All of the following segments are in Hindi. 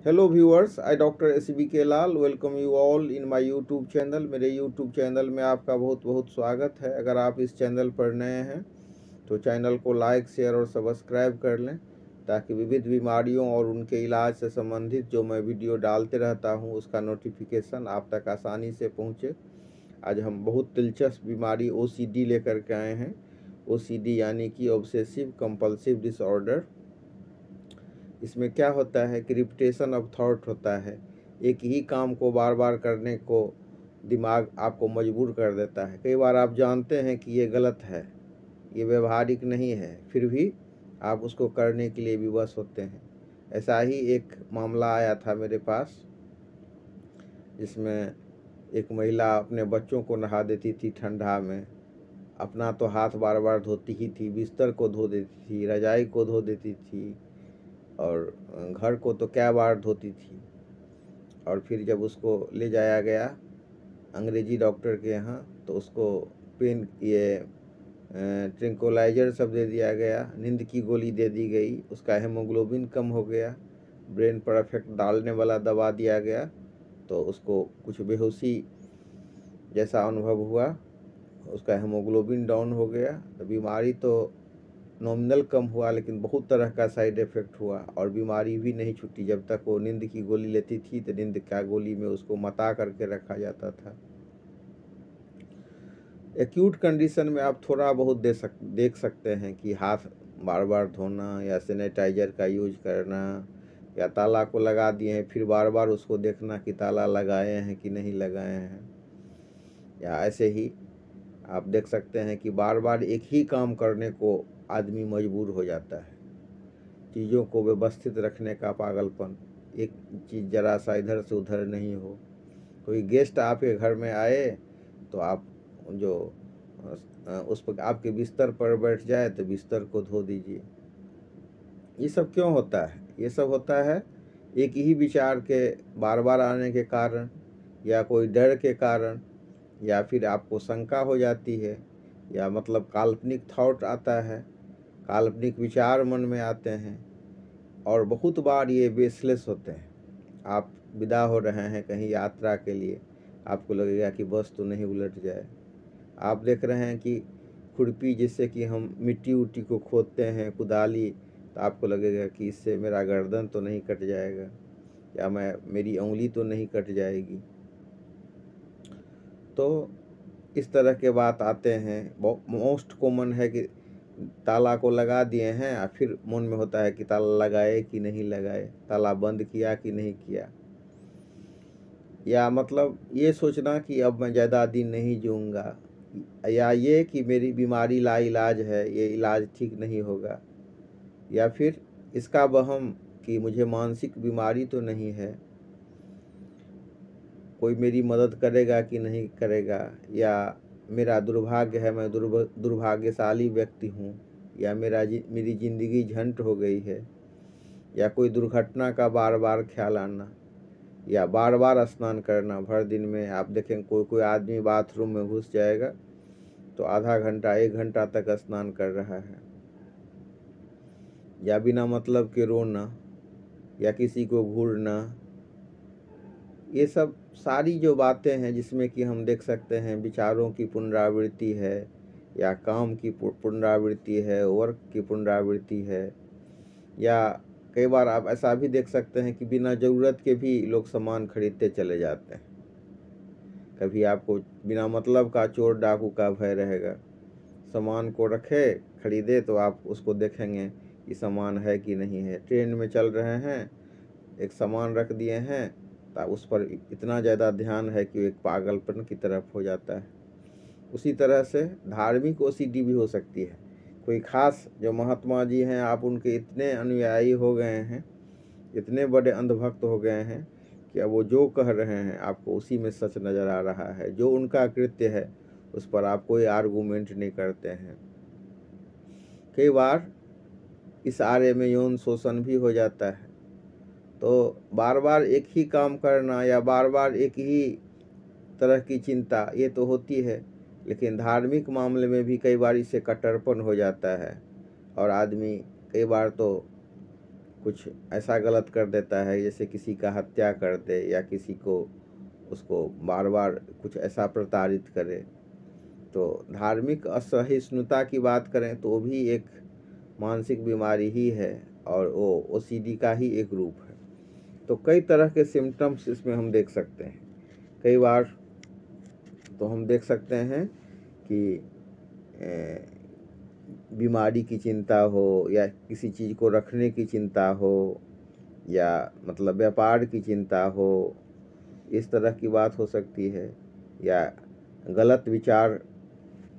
Hello viewers, I doctor SBK Lal welcome you all in my YouTube channel. मेरे यूट्यूब चैनल में आपका बहुत बहुत स्वागत है। अगर आप इस चैनल पर नए हैं तो चैनल को लाइक, शेयर और सब्सक्राइब कर लें ताकि विविध बीमारियों और उनके इलाज से संबंधित जो मैं वीडियो डालते रहता हूं उसका नोटिफिकेशन आप तक आसानी से पहुंचे। आज हम बहुत दिलचस्प बीमारी OCD लेकर के आए हैं। OCD यानी कि ऑब्सेसिव कंपल्सिव डिसऑर्डर। इसमें क्या होता है कि रिपीटेशन ऑफ थॉट होता है। एक ही काम को बार बार करने को दिमाग आपको मजबूर कर देता है। कई बार आप जानते हैं कि ये गलत है, ये व्यवहारिक नहीं है, फिर भी आप उसको करने के लिए विवश होते हैं। ऐसा ही एक मामला आया था मेरे पास, जिसमें एक महिला अपने बच्चों को नहा देती थी ठंडा में, अपना तो हाथ बार बार धोती ही थी, बिस्तर को धो देती थी, रजाई को धो देती थी और घर को तो क्या बार धोती थी। और फिर जब उसको ले जाया गया अंग्रेजी डॉक्टर के यहाँ तो उसको पेन ट्रिंकोलाइजर सब दे दिया गया, नींद की गोली दे दी गई, उसका हेमोग्लोबिन कम हो गया, ब्रेन पर इफेक्ट डालने वाला दवा दिया गया तो उसको कुछ बेहोशी जैसा अनुभव हुआ, उसका हेमोग्लोबिन डाउन हो गया। तो बीमारी तो नॉमिनल कम हुआ लेकिन बहुत तरह का साइड इफ़ेक्ट हुआ और बीमारी भी नहीं छूटी। जब तक वो नींद की गोली लेती थी तो नींद का गोली में उसको मता करके रखा जाता था। एक्यूट कंडीशन में आप थोड़ा बहुत देख सकते हैं कि हाथ बार बार धोना या सैनिटाइजर का यूज करना या ताला को लगा दिए हैं फिर बार बार उसको देखना कि ताला लगाए हैं कि नहीं लगाए हैं, या ऐसे ही आप देख सकते हैं कि बार बार एक ही काम करने को आदमी मजबूर हो जाता है। चीज़ों को व्यवस्थित रखने का पागलपन, एक चीज़ जरा सा इधर से उधर नहीं हो। कोई गेस्ट आपके घर में आए तो आप जो उस पर आपके बिस्तर पर बैठ जाए तो बिस्तर को धो दीजिए। ये सब क्यों होता है? ये सब होता है एक ही विचार के बार बार आने के कारण, या कोई डर के कारण, या फिर आपको शंका हो जाती है, या मतलब काल्पनिक थॉट आता है, काल्पनिक विचार मन में आते हैं। और बहुत बार ये बेसलेस होते हैं। आप विदा हो रहे हैं कहीं यात्रा के लिए, आपको लगेगा कि बस तो नहीं उलट जाए। आप देख रहे हैं कि खुरपी जिससे कि हम मिट्टी उट्टी को खोदते हैं, कुदाली, तो आपको लगेगा कि इससे मेरा गर्दन तो नहीं कट जाएगा, या मेरी उंगली तो नहीं कट जाएगी। तो इस तरह के बात आते हैं। मोस्ट कॉमन है कि ताला को लगा दिए हैं और फिर मन में होता है कि ताला लगाए कि नहीं लगाए, ताला बंद किया कि नहीं किया, या मतलब ये सोचना कि अब मैं ज़्यादा दिन नहीं जीऊँगा, या ये कि मेरी बीमारी लाइलाज है, ये इलाज ठीक नहीं होगा, या फिर इसका वहम कि मुझे मानसिक बीमारी तो नहीं है, कोई मेरी मदद करेगा कि नहीं करेगा, या मेरा दुर्भाग्य है, मैं दुर्भाग्यशाली व्यक्ति हूँ, या मेरी ज़िंदगी झंड हो गई है, या कोई दुर्घटना का बार बार ख्याल आना, या बार बार स्नान करना। भर दिन में आप देखें कोई आदमी बाथरूम में घुस जाएगा तो आधा घंटा 1 घंटा तक स्नान कर रहा है, या बिना मतलब के रोना, या किसी को घूरना। ये सब सारी जो बातें हैं जिसमें कि हम देख सकते हैं विचारों की पुनरावृत्ति है, या काम की पुनरावृत्ति है, वर्क की पुनरावृत्ति है, या कई बार आप ऐसा भी देख सकते हैं कि बिना ज़रूरत के भी लोग सामान खरीदते चले जाते हैं। कभी आपको बिना मतलब का चोर डाकू का भय रहेगा, सामान को रखे खरीदे तो आप उसको देखेंगे कि सामान है कि नहीं है। ट्रेन में चल रहे हैं, एक सामान रख दिए हैं तो उस पर इतना ज़्यादा ध्यान है कि एक पागलपन की तरफ हो जाता है। उसी तरह से धार्मिक OCD भी हो सकती है। कोई खास जो महात्मा जी हैं, आप उनके इतने अनुयायी हो गए हैं, इतने बड़े अंधभक्त हो गए हैं कि अब वो जो कह रहे हैं आपको उसी में सच नज़र आ रहा है। जो उनका कृत्य है उस पर आप कोई आर्गूमेंट नहीं करते हैं। कई बार इस आरे में यौन शोषण भी हो जाता है। तो बार बार एक ही काम करना या बार बार एक ही तरह की चिंता, ये तो होती है, लेकिन धार्मिक मामले में भी कई बार इससे कट्टरपन हो जाता है और आदमी कई बार तो कुछ ऐसा गलत कर देता है जैसे किसी का हत्या कर दे या किसी को उसको बार बार कुछ ऐसा प्रताड़ित करे। तो धार्मिक असहिष्णुता की बात करें तो वो भी एक मानसिक बीमारी ही है और वो ओसीडी का ही एक रूप है। तो कई तरह के सिम्टम्स इसमें हम देख सकते हैं। कई बार तो हम देख सकते हैं कि बीमारी की चिंता हो या किसी चीज़ को रखने की चिंता हो या मतलब व्यापार की चिंता हो, इस तरह की बात हो सकती है। या गलत विचार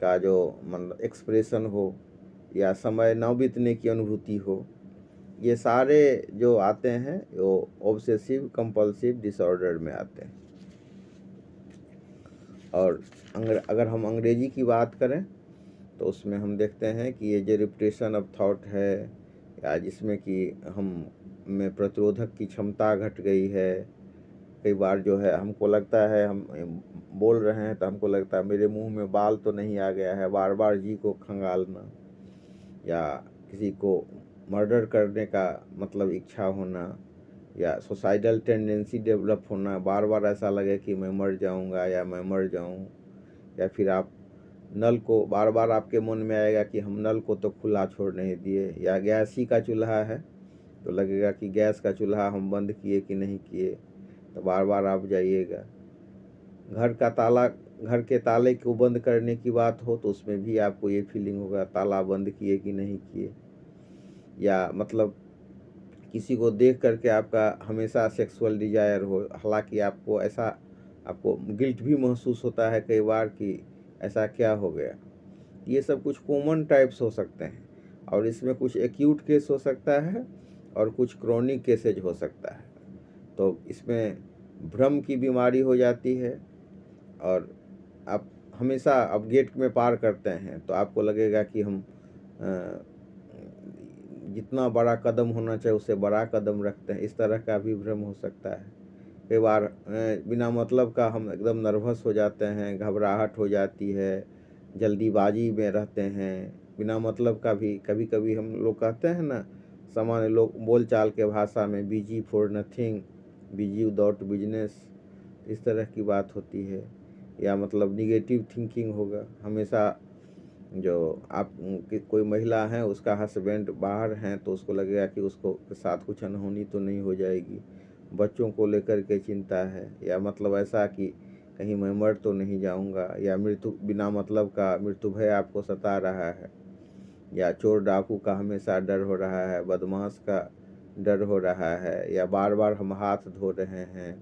का जो मतलब एक्सप्रेशन हो या समय न बीतने की अनुभूति हो, ये सारे जो आते हैं वो ऑब्सेसिव कंपल्सिव डिसऑर्डर में आते हैं। और अगर हम अंग्रेजी की बात करें तो उसमें हम देखते हैं कि ये जो रिपिटेशन ऑफ थॉट है या जिसमें कि हम में प्रतिरोधक की क्षमता घट गई है। कई बार जो है हमको लगता है हम बोल रहे हैं तो हमको लगता है मेरे मुंह में बाल तो नहीं आ गया है, बार बार जी को खंगालना या किसी को मर्डर करने का मतलब इच्छा होना या सुसाइडल टेंडेंसी डेवलप होना, बार बार ऐसा लगे कि मैं मर जाऊंगा या मैं मर जाऊं। या फिर आप नल को बार बार आपके मन में आएगा कि हम नल को तो खुला छोड़ नहीं दिए, या गैस ही का चूल्हा है तो लगेगा कि गैस का चूल्हा हम बंद किए कि नहीं किए, तो बार बार आप जाइएगा। घर के ताले को बंद करने की बात हो तो उसमें भी आपको ये फीलिंग होगा ताला बंद किए कि नहीं किए। या मतलब किसी को देख करके आपका हमेशा सेक्सुअल डिजायर हो, हालांकि आपको गिल्ट भी महसूस होता है कई बार कि ऐसा क्या हो गया। ये सब कुछ कॉमन टाइप्स हो सकते हैं और इसमें कुछ एक्यूट केस हो सकता है और कुछ क्रोनिक केसेज हो सकता है। तो इसमें भ्रम की बीमारी हो जाती है और आप हमेशा आप गेट में पार करते हैं तो आपको लगेगा कि हम जितना बड़ा कदम होना चाहिए उससे बड़ा कदम रखते हैं, इस तरह का भी भ्रम हो सकता है। कई बार बिना मतलब का हम एकदम नर्वस हो जाते हैं, घबराहट हो जाती है, जल्दीबाजी में रहते हैं, बिना मतलब का भी कभी कभी हम लोग कहते हैं ना, सामान्य लोग बोलचाल के भाषा में busy for nothing, busy without business, इस तरह की बात होती है। या मतलब निगेटिव थिंकिंग होगा हमेशा। जो आप कोई महिला है उसका हस्बैंड बाहर हैं तो उसको लगेगा कि उसको के साथ कुछ अनहोनी तो नहीं हो जाएगी, बच्चों को लेकर के चिंता है। या मतलब ऐसा कि कहीं मैं मर तो नहीं जाऊंगा, या मृत्यु बिना मतलब का मृत्यु भय आपको सता रहा है, या चोर डाकू का हमेशा डर हो रहा है, बदमाश का डर हो रहा है, या बार बार हम हाथ धो रहे हैं,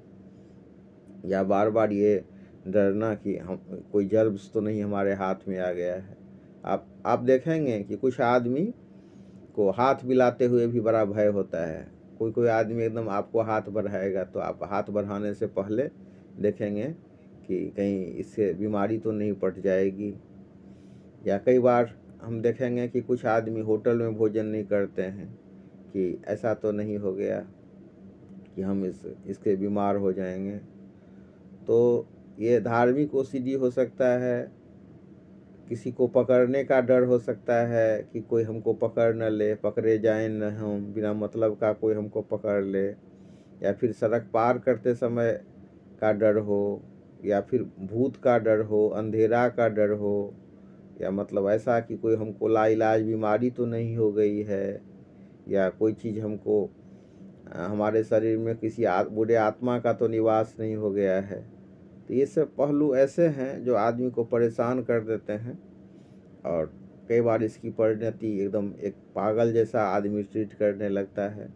या बार बार ये डरना कि हम कोई जर्म्स तो नहीं हमारे हाथ में आ गया है। आप देखेंगे कि कुछ आदमी को हाथ मिलाते हुए भी बड़ा भय होता है। कोई आदमी एकदम आपको हाथ बढ़ाएगा तो आप हाथ बढ़ाने से पहले देखेंगे कि कहीं इससे बीमारी तो नहीं पट जाएगी। या कई बार हम देखेंगे कि कुछ आदमी होटल में भोजन नहीं करते हैं कि ऐसा तो नहीं हो गया कि हम इसके बीमार हो जाएंगे। तो ये धार्मिक ओसीडी हो सकता है, किसी को पकड़ने का डर हो सकता है कि कोई हमको पकड़ न ले, पकड़े जाएं न हम, बिना मतलब का कोई हमको पकड़ ले। या फिर सड़क पार करते समय का डर हो, या फिर भूत का डर हो, अंधेरा का डर हो, या मतलब ऐसा कि कोई हमको लाइलाज बीमारी तो नहीं हो गई है, या कोई चीज़ हमको हमारे शरीर में किसी बुरे आत्मा का तो निवास नहीं हो गया है। तो ये सब पहलू ऐसे हैं जो आदमी को परेशान कर देते हैं और कई बार इसकी परिणति एकदम एक पागल जैसा आदमी ट्रीट करने लगता है।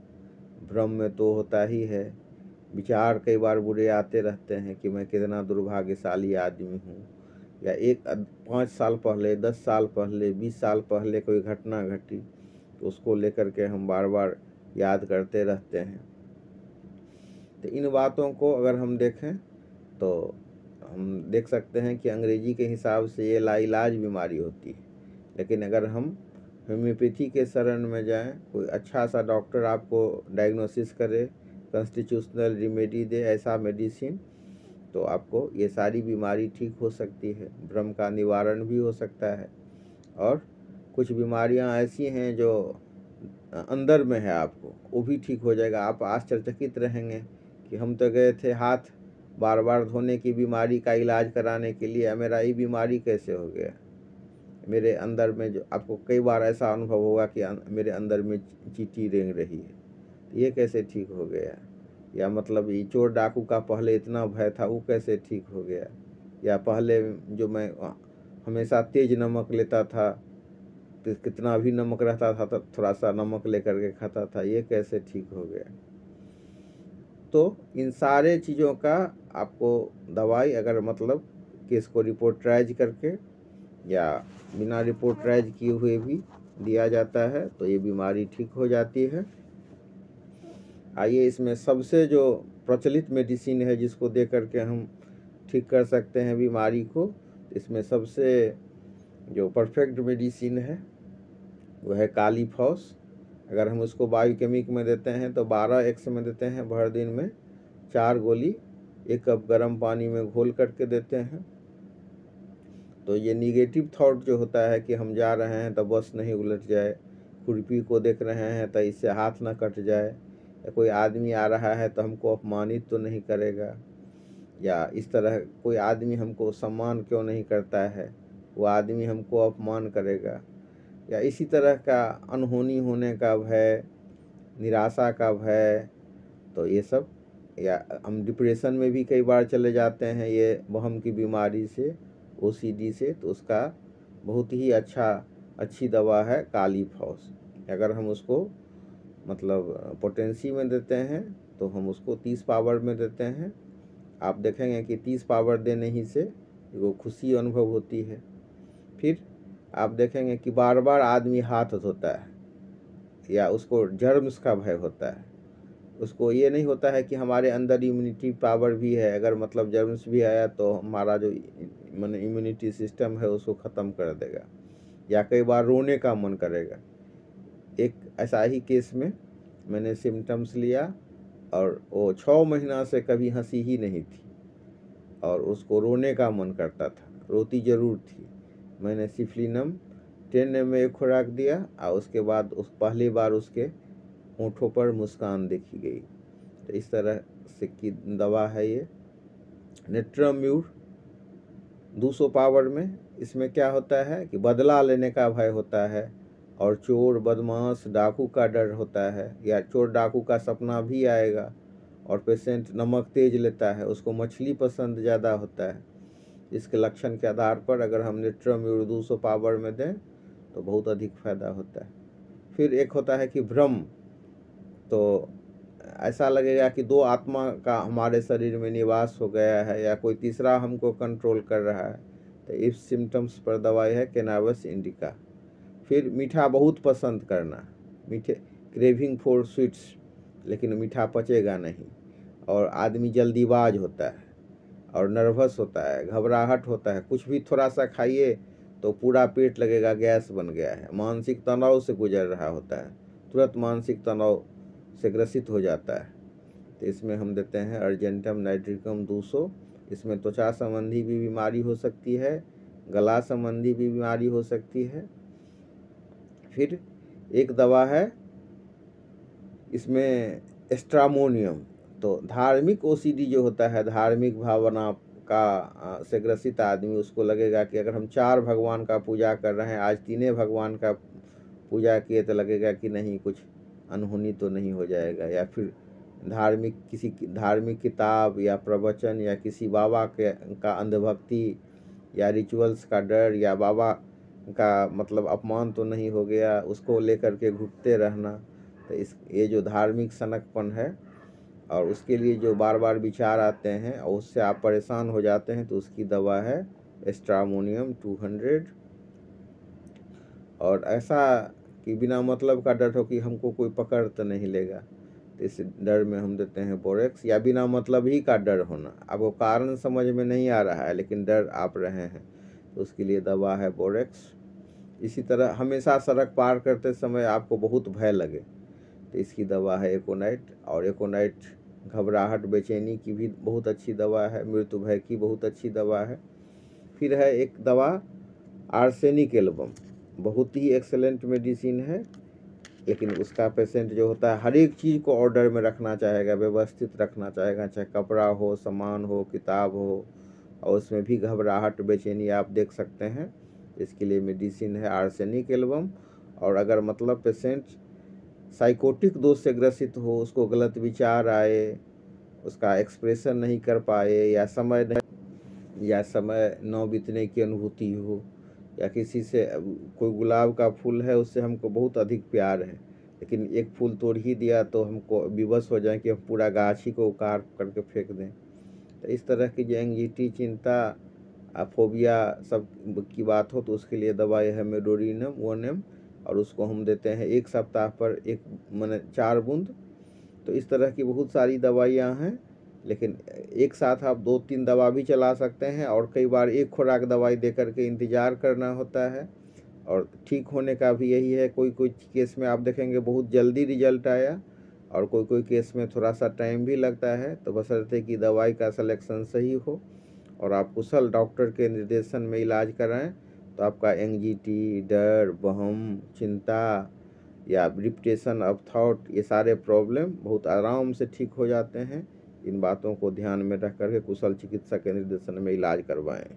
भ्रम में तो होता ही है, विचार कई बार बुरे आते रहते हैं कि मैं कितना दुर्भाग्यशाली आदमी हूँ, या 5 साल पहले, 10 साल पहले, 20 साल पहले कोई घटना घटी तो उसको लेकर के हम बार बार याद करते रहते हैं। तो इन बातों को अगर हम देखें तो हम देख सकते हैं कि अंग्रेजी के हिसाब से ये लाइलाज बीमारी होती है। लेकिन अगर हम होम्योपैथी के शरण में जाएं, कोई अच्छा सा डॉक्टर आपको डायग्नोसिस करे, कॉन्स्टिट्यूशनल रिमेडी दे ऐसा मेडिसिन, तो आपको ये सारी बीमारी ठीक हो सकती है, भ्रम का निवारण भी हो सकता है। और कुछ बीमारियां ऐसी हैं जो अंदर में है आपको, वो भी ठीक हो जाएगा। आप आश्चर्यचकित रहेंगे कि हम तो गए थे हाथ बार बार धोने की बीमारी का इलाज कराने के लिए, मेरा ये बीमारी कैसे हो गया। मेरे अंदर में जो आपको कई बार ऐसा अनुभव होगा कि मेरे अंदर में चींटी रेंग रही है, ये कैसे ठीक हो गया। या मतलब ये चोर डाकू का पहले इतना भय था, वो कैसे ठीक हो गया। या पहले जो मैं हमेशा तेज नमक लेता था, तो कितना भी नमक रहता था तो थोड़ा सा नमक लेकर के खाता था, ये कैसे ठीक हो गया। तो इन सारे चीज़ों का आपको दवाई अगर मतलब कि इसको रिपोर्टराइज करके या बिना रिपोर्टराइज किए हुए भी दिया जाता है तो ये बीमारी ठीक हो जाती है। आइए इसमें सबसे जो प्रचलित मेडिसिन है जिसको दे करके हम ठीक कर सकते हैं बीमारी को, इसमें सबसे जो परफेक्ट मेडिसिन है वो है काली फॉस। अगर हम उसको बायोकेमिक में देते हैं तो 12x में देते हैं, भर दिन में 4 गोली 1 कप गर्म पानी में घोल करके देते हैं। तो ये निगेटिव थॉट जो होता है कि हम जा रहे हैं तो बस नहीं उलट जाए, खुरपी को देख रहे हैं तो इससे हाथ ना कट जाए, या कोई आदमी आ रहा है तो हमको अपमानित तो नहीं करेगा, या इस तरह कोई आदमी हमको सम्मान क्यों नहीं करता है, वो आदमी हमको अपमान करेगा, या इसी तरह का अनहोनी होने का भय, निराशा का भय। तो ये सब, या हम डिप्रेशन में भी कई बार चले जाते हैं ये वहम की बीमारी से, OCD से, तो उसका बहुत ही अच्छी दवा है काली फॉस। अगर हम उसको मतलब पोटेंसी में देते हैं तो हम उसको 30 पावर में देते हैं। आप देखेंगे कि 30 पावर देने ही से वो खुशी अनुभव होती है। फिर आप देखेंगे कि बार बार आदमी हाथ धोता है, या उसको जर्म्स का भय होता है। उसको ये नहीं होता है कि हमारे अंदर इम्यूनिटी पावर भी है, अगर मतलब जर्म्स भी आया तो हमारा जो माने इम्यूनिटी सिस्टम है उसको ख़त्म कर देगा, या कई बार रोने का मन करेगा। एक ऐसा ही केस में मैंने सिम्टम्स लिया और वो 6 महीना से कभी हंसी ही नहीं थी और उसको रोने का मन करता था, रोती ज़रूर थी। मैंने सिफ्लिनम 10 ml खुराक दिया और उसके बाद पहली बार उसके होंठों पर मुस्कान देखी गई। तो इस तरह से की दवा है ये नेट्राम्यूर 200 पावर में। इसमें क्या होता है कि बदला लेने का भय होता है और चोर बदमाश डाकू का डर होता है, या चोर डाकू का सपना भी आएगा, और पेशेंट नमक तेज लेता है, उसको मछली पसंद ज़्यादा होता है। इसके लक्षण के आधार पर अगर हम नेट्राम्यूर 200 पावर में दें तो बहुत अधिक फायदा होता है। फिर एक होता है कि भ्रम, तो ऐसा लगेगा कि 2 आत्मा का हमारे शरीर में निवास हो गया है या कोई तीसरा हमको कंट्रोल कर रहा है, तो इस सिम्टम्स पर दवाई है कैनाबिस इंडिका। फिर मीठा बहुत पसंद करना, मीठे क्रेविंग फॉर स्वीट्स, लेकिन मीठा पचेगा नहीं, और आदमी जल्दीबाज होता है और नर्वस होता है, घबराहट होता है, कुछ भी थोड़ा सा खाइए तो पूरा पेट लगेगा गैस बन गया है, मानसिक तनाव से गुजर रहा होता है, तुरंत मानसिक तनाव से ग्रसित हो जाता है। तो इसमें हम देते हैं अर्जेंटम नाइट्रिकम 200। इसमें त्वचा संबंधी भी बीमारी हो सकती है, गला संबंधी भी बीमारी हो सकती है। फिर एक दवा है इसमें एस्ट्रामोनियम, तो धार्मिक OCD जो होता है, धार्मिक भावना का से ग्रसित आदमी, उसको लगेगा कि अगर हम 4 भगवान का पूजा कर रहे हैं, आज 3 भगवान का पूजा किए, तो लगेगा कि नहीं कुछ अनहोनी तो नहीं हो जाएगा। या फिर किसी धार्मिक किताब या प्रवचन या किसी बाबा का अंधभक्ति या रिचुअल्स का डर, या बाबा का मतलब अपमान तो नहीं हो गया, उसको लेकर के घुटते रहना। तो ये जो धार्मिक सनकपन है और उसके लिए जो बार बार विचार आते हैं और उससे आप परेशान हो जाते हैं, तो उसकी दवा है एस्ट्रामोनियम 200। और ऐसा कि बिना मतलब का डर हो कि हमको कोई पकड़ तो नहीं लेगा, तो इस डर में हम देते हैं बोरेक्स। या बिना मतलब ही का डर होना, आपको कारण समझ में नहीं आ रहा है लेकिन डर आप रहे हैं, तो उसके लिए दवा है बोरेक्स। इसी तरह हमेशा सड़क पार करते समय आपको बहुत भय लगे, तो इसकी दवा है एकोनाइट। और एकोनाइट घबराहट बेचैनी की भी बहुत अच्छी दवा है, मृत्यु भय की बहुत अच्छी दवा है। फिर है एक दवा आर्सेनिक एल्बम, बहुत ही एक्सेलेंट मेडिसिन है। लेकिन उसका पेशेंट जो होता है हर एक चीज़ को ऑर्डर में रखना चाहेगा, व्यवस्थित रखना चाहेगा, चाहे कपड़ा हो, सामान हो, किताब हो, और उसमें भी घबराहट बेचैनी आप देख सकते हैं। इसके लिए मेडिसिन है आर्सेनिक एल्बम। और अगर मतलब पेशेंट साइकोटिक दोष से ग्रसित हो, उसको गलत विचार आए, उसका एक्सप्रेशन नहीं कर पाए, या समय न बीतने की अनुभूति हो, या किसी से कोई गुलाब का फूल है उससे हमको बहुत अधिक प्यार है, लेकिन एक फूल तोड़ ही दिया तो हमको विवश हो जाए कि हम पूरा गाछी को उखाड़ करके फेंक दें। तो इस तरह की जो एंग्जाइटी, चिंता, फोबिया सब की बात हो तो उसके लिए दवाई है मेडोरिनम 1 ml, और उसको हम देते हैं 1 सप्ताह पर एक माने 4 बूंद। तो इस तरह की बहुत सारी दवाइयाँ हैं, लेकिन एक साथ आप 2-3 दवा भी चला सकते हैं, और कई बार एक खुराक दवाई दे करके इंतज़ार करना होता है। और ठीक होने का भी यही है, कोई कोई केस में आप देखेंगे बहुत जल्दी रिजल्ट आया, और कोई कोई केस में थोड़ा सा टाइम भी लगता है। तो बशर्ते कि दवाई का सिलेक्शन सही हो और आप कुशल डॉक्टर के निर्देशन में इलाज कराएं, तो आपका एंग्जाइटी, डर, वहम, चिंता या रिपिटेशन ऑफ थॉट, ये सारे प्रॉब्लम बहुत आराम से ठीक हो जाते हैं। इन बातों को ध्यान में रख करके कुशल चिकित्सक के निर्देशन में इलाज करवाएं।